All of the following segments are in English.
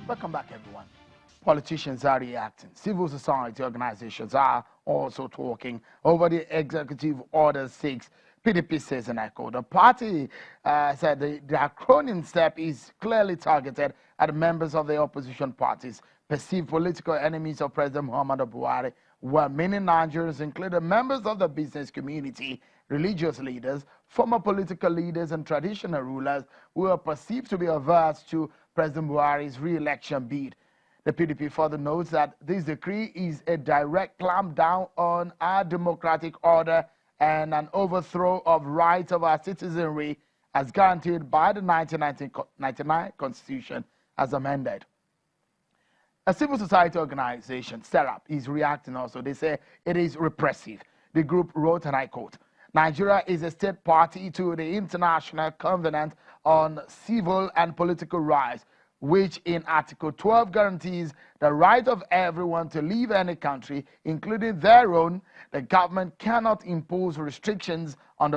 Welcome back, everyone. Politicians are reacting. Civil society organizations are also talking over the Executive Order 6. PDP says, and I quote, the party said the acronym step is clearly targeted at members of the opposition parties, perceived political enemies of President Muhammadu Buhari, while many Nigerians, including members of the business community, religious leaders, former political leaders, and traditional rulers, who are perceived to be averse to President Buhari's re-election bid. The PDP further notes that this decree is a direct clampdown on our democratic order and an overthrow of rights of our citizenry as guaranteed by the 1999 Constitution as amended. A civil society organization, SERAP, is reacting also. They say it is repressive. The group wrote, and I quote, Nigeria is a state party to the International Covenant on Civil and Political Rights, which in Article 12 guarantees the right of everyone to leave any country, including their own. The government cannot impose restrictions on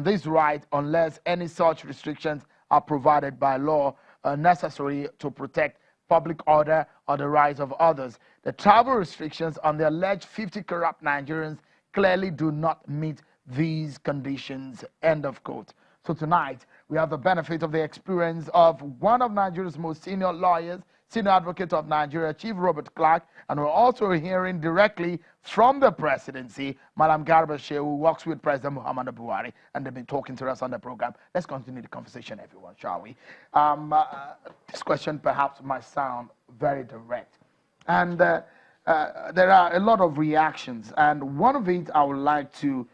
this right unless any such restrictions are provided by law necessary to protect public order or the rights of others. The travel restrictions on the alleged 50 corrupt Nigerians clearly do not meet these conditions, end of quote. So tonight, we have the benefit of the experience of one of Nigeria's most senior lawyers, senior advocate of Nigeria, Chief Robert Clarke, and we're also hearing directly from the presidency, Madam Garba Shehu, who works with President Muhammadu Buhari, and they've been talking to us on the program. Let's continue the conversation, everyone, shall we? This question perhaps might sound very direct, and there are a lot of reactions, and one of it I would like to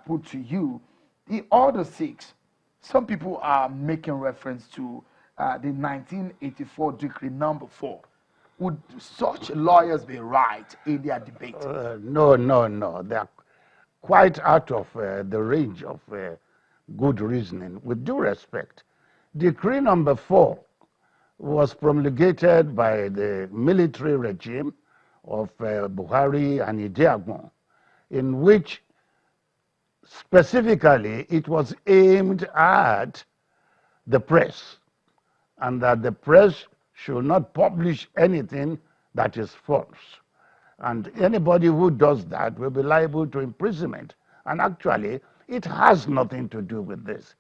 put to you. The Order 6, some people are making reference to the 1984 Decree number 4. Would such lawyers be right in their debate? No. They are quite out of the range of good reasoning. With due respect, Decree number 4 was promulgated by the military regime of Buhari and Idiagbon, in which specifically it was aimed at the press, and that the press should not publish anything that is false. And anybody who does that will be liable to imprisonment. And actually, it has nothing to do with this.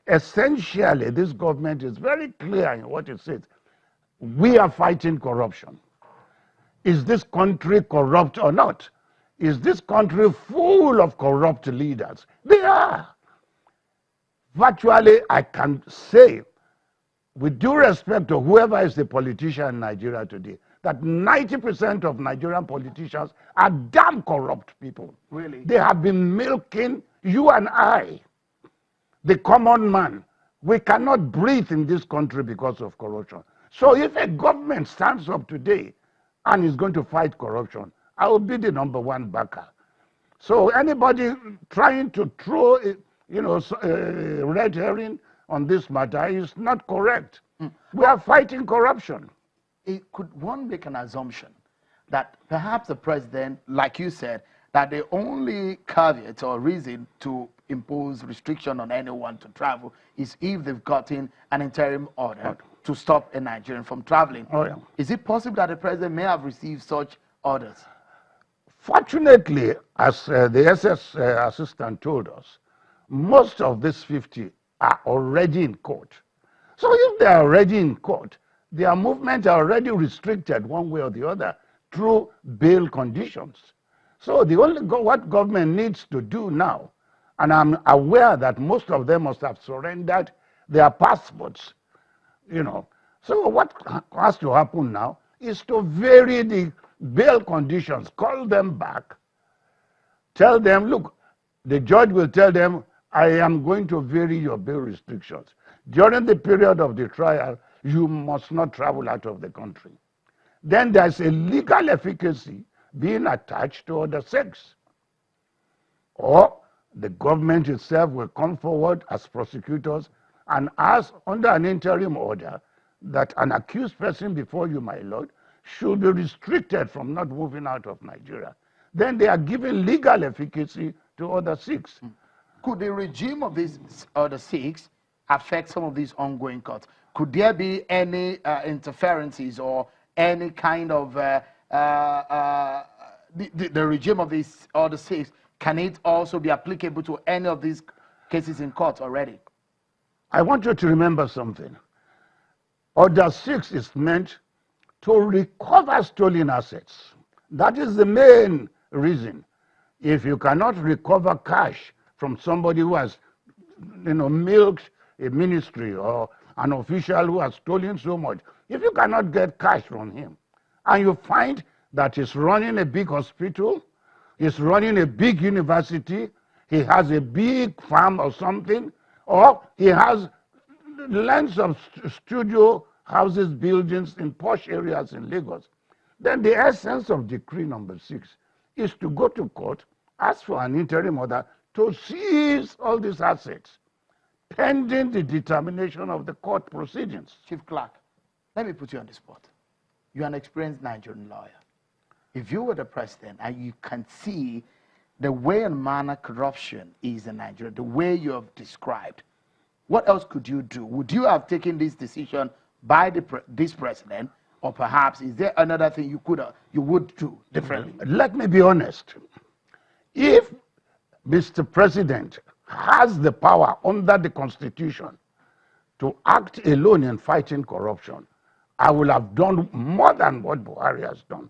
Essentially, this government is very clear in what it says. We are fighting corruption. Is this country corrupt or not? Is this country full of corrupt leaders? They are. Virtually, I can say, with due respect to whoever is the politician in Nigeria today, that 90% of Nigerian politicians are damn corrupt people. Really? They have been milking you and I, the common man. We cannot breathe in this country because of corruption. So if a government stands up today and is going to fight corruption, I will be the #1 backer. So anybody trying to throw, red herring on this matter is not correct. We are fighting corruption. Could one make an assumption that perhaps the president, like you said, that the only caveat or reason to impose restriction on anyone to travel is if they've gotten an interim order to stop a Nigerian from traveling? Oh, yeah. Is it possible that the president may have received such orders? Fortunately, as the SS assistant told us, most of these 50 are already in court. So if they are already in court, their movements are already restricted one way or the other through bail conditions. So the only what government needs to do now, and I'm aware that most of them must have surrendered their passports, So what has to happen now is to vary the bail conditions, call them back, tell them, look, the judge will tell them, I am going to vary your bail restrictions. During the period of the trial, you must not travel out of the country. Then there's a legal efficacy being attached to Order 6. Or the government itself will come forward as prosecutors and ask under an interim order that an accused person before you, my lord, should be restricted from not moving out of Nigeria. Then they are given legal efficacy to Order 6. Could the regime of this Order 6 affect some of these ongoing courts? could there be any interferences or any kind of the regime of these Order 6? Can it also be applicable to any of these cases in court already? I want you to remember something. Order 6 is meant to recover stolen assets. That is the main reason. If you cannot recover cash from somebody who has, milked a ministry or an official who has stolen so much, if you cannot get cash from him, and you find that he's running a big hospital, he's running a big university, he has a big farm or something, or he has lengths of studio houses, buildings in posh areas in Lagos, then the essence of decree number 6 is to go to court, ask for an interim order to seize all these assets, pending the determination of the court proceedings. Chief Clarke, let me put you on the spot. You're an experienced Nigerian lawyer. If you were the president and you can see the way and manner corruption is in Nigeria, the way you have described, what else could you do? Would you have taken this decision by this president, or perhaps is there another thing you would do differently? Let me be honest. If Mr. President has the power under the Constitution to act alone in fighting corruption, I will have done more than what Buhari has done.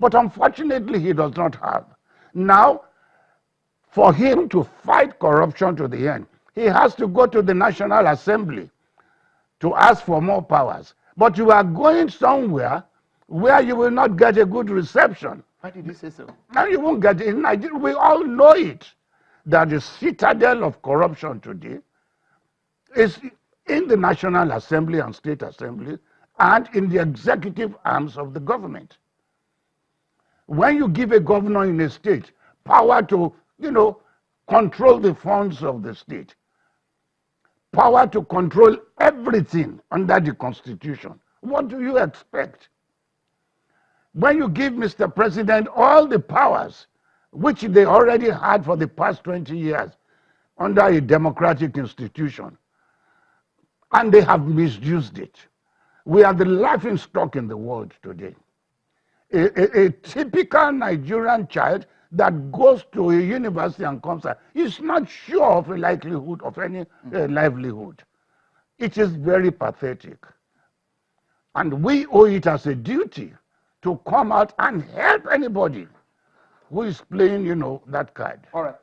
But unfortunately, he does not have. Now, for him to fight corruption to the end, he has to go to the National Assembly to ask for more powers. But you are going somewhere where you will not get a good reception. Why did you say so? Now you won't get it. In Nigeria, we all know it, that the citadel of corruption today is in the National Assembly and State Assembly and in the executive arms of the government. When you give a governor in a state power to, control the funds of the state, power to control everything under the Constitution, what do you expect? When you give Mr. President all the powers which they already had for the past 20 years under a democratic institution, and they have misused it, we are the laughing stock in the world today. A typical Nigerian child that goes to a university and comes out is not sure of a likelihood of any livelihood. It is very pathetic. And we owe it as a duty to come out and help anybody who is playing, that card. All right.